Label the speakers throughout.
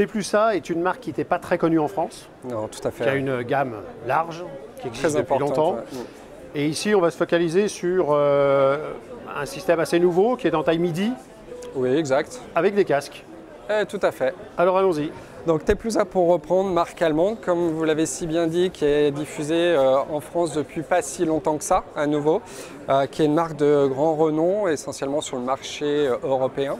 Speaker 1: T+A est une marque qui n'était pas très connue en France,
Speaker 2: Non, tout à fait.
Speaker 1: qui a une gamme large, qui existe
Speaker 2: Très
Speaker 1: depuis longtemps.
Speaker 2: Ouais.
Speaker 1: Et ici, on va se focaliser sur un système assez nouveau qui est en taille midi,
Speaker 2: Oui, exact.
Speaker 1: avec des casques.
Speaker 2: Tout à fait.
Speaker 1: Alors allons-y.
Speaker 2: Donc T+A, pour reprendre, marque allemande, comme vous l'avez si bien dit, qui est diffusée en France depuis pas si longtemps que ça, à nouveau, qui est une marque de grand renom, essentiellement sur le marché européen.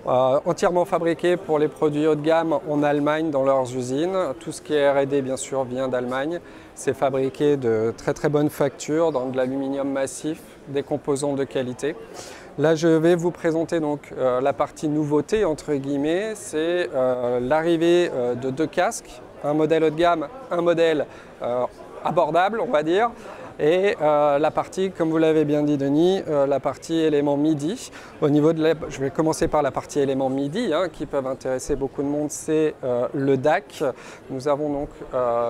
Speaker 2: Entièrement fabriquée pour les produits haut de gamme en Allemagne dans leurs usines. Tout ce qui est R&D bien sûr vient d'Allemagne. C'est fabriqué de très très bonne facture dans de l'aluminium massif, des composants de qualité. Là je vais vous présenter donc la partie nouveauté entre guillemets, c'est l'arrivée de deux casques, un modèle haut de gamme, un modèle abordable on va dire. Et la partie, comme vous l'avez bien dit Denis, la partie éléments MIDI. Au niveau de je vais commencer par la partie éléments MIDI, qui peuvent intéresser beaucoup de monde, c'est le DAC. Nous avons donc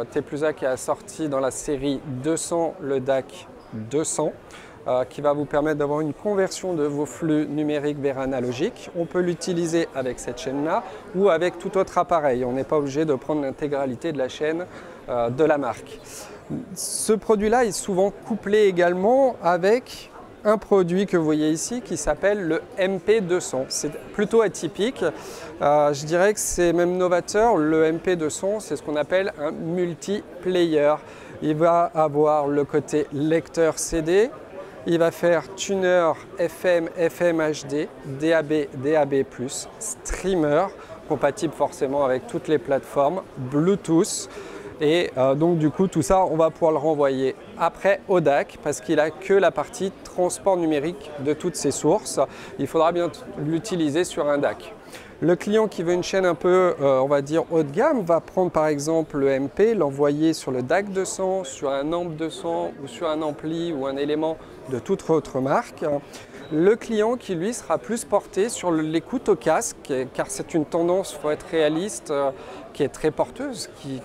Speaker 2: T+A qui a sorti dans la série 200 le DAC 200. Qui va vous permettre d'avoir une conversion de vos flux numériques vers analogique. On peut l'utiliser avec cette chaîne-là ou avec tout autre appareil. On n'est pas obligé de prendre l'intégralité de la chaîne de la marque. Ce produit-là est souvent couplé également avec un produit que vous voyez ici qui s'appelle le MP200. C'est plutôt atypique. Je dirais que c'est même novateur. Le MP200, c'est ce qu'on appelle un multiplayer. Il va avoir le côté lecteur CD. Il va faire tuner FM, FM HD, DAB, DAB+, streamer, compatible forcément avec toutes les plateformes, Bluetooth. Et donc du coup tout ça on va pouvoir le renvoyer après au DAC parce qu'il n'a que la partie transport numérique de toutes ses sources. Il faudra bien l'utiliser sur un DAC. Le client qui veut une chaîne un peu, on va dire, haut de gamme, va prendre par exemple le MP, l'envoyer sur le DAC 200, sur un amp 200 ou sur un ampli ou un élément de toute autre marque. Le client qui lui sera plus porté sur l'écoute au casque, car c'est une tendance, il faut être réaliste, qui est très porteuse, qui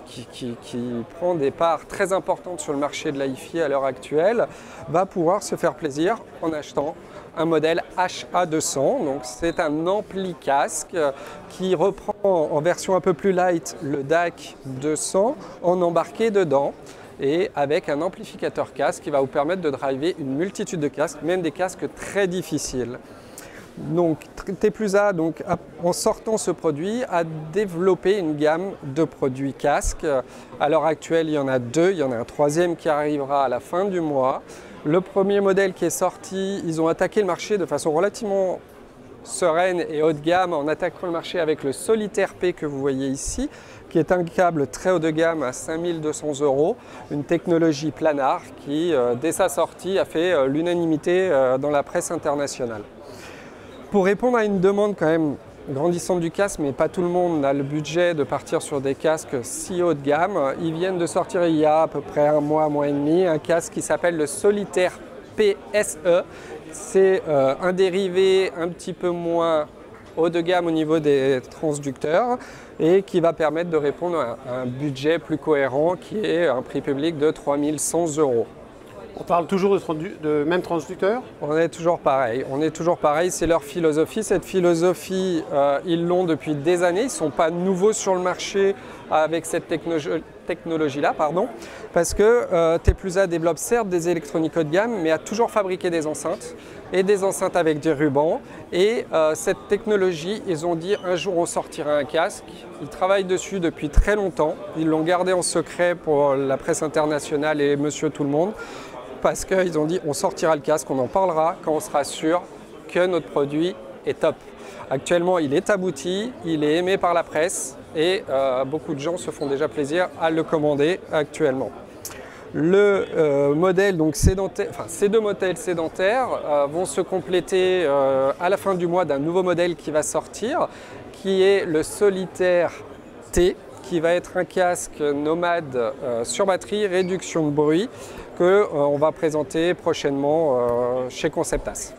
Speaker 2: prend des parts très importantes sur le marché de l'hi-fi à l'heure actuelle, va pouvoir se faire plaisir en achetant un modèle HA200. Donc c'est un ampli casque qui reprend en version un peu plus light le DAC 200 en embarqué dedans et avec un amplificateur casque qui va vous permettre de driver une multitude de casques, même des casques très difficiles. Donc T+A, donc, en sortant ce produit, a développé une gamme de produits casques. À l'heure actuelle, il y en a deux, il y en a un troisième qui arrivera à la fin du mois. Le premier modèle qui est sorti, ils ont attaqué le marché de façon relativement sereine et haut de gamme en attaquant le marché avec le Solitaire P que vous voyez ici, qui est un câble très haut de gamme à 5200 €, une technologie planar qui, dès sa sortie, a fait l'unanimité dans la presse internationale. Pour répondre à une demande quand même grandissante du casque, mais pas tout le monde a le budget de partir sur des casques si haut de gamme, ils viennent de sortir il y a à peu près un mois et demi, un casque qui s'appelle le Solitaire PSE. C'est un dérivé un petit peu moins haut de gamme au niveau des transducteurs et qui va permettre de répondre à un budget plus cohérent qui est un prix public de 3100 €.
Speaker 1: On parle toujours de même transducteur?
Speaker 2: On est toujours pareil, c'est leur philosophie. Cette philosophie, ils l'ont depuis des années, ils ne sont pas nouveaux sur le marché avec cette technologie-là, parce que T+A développe certes des électroniques haut de gamme, mais a toujours fabriqué des enceintes, et des enceintes avec des rubans. Et cette technologie, ils ont dit un jour on sortira un casque. Ils travaillent dessus depuis très longtemps, ils l'ont gardé en secret pour la presse internationale et monsieur tout le monde, parce qu'ils ont dit on sortira le casque, on en parlera quand on sera sûr que notre produit est top. Actuellement, il est abouti, il est aimé par la presse et beaucoup de gens se font déjà plaisir à le commander actuellement. Le modèle, donc sédentaire, enfin, ces deux modèles sédentaires vont se compléter à la fin du mois d'un nouveau modèle qui va sortir, qui est le Solitaire T, qui va être un casque nomade sur batterie, réduction de bruit, qu'on va présenter prochainement chez Conceptas.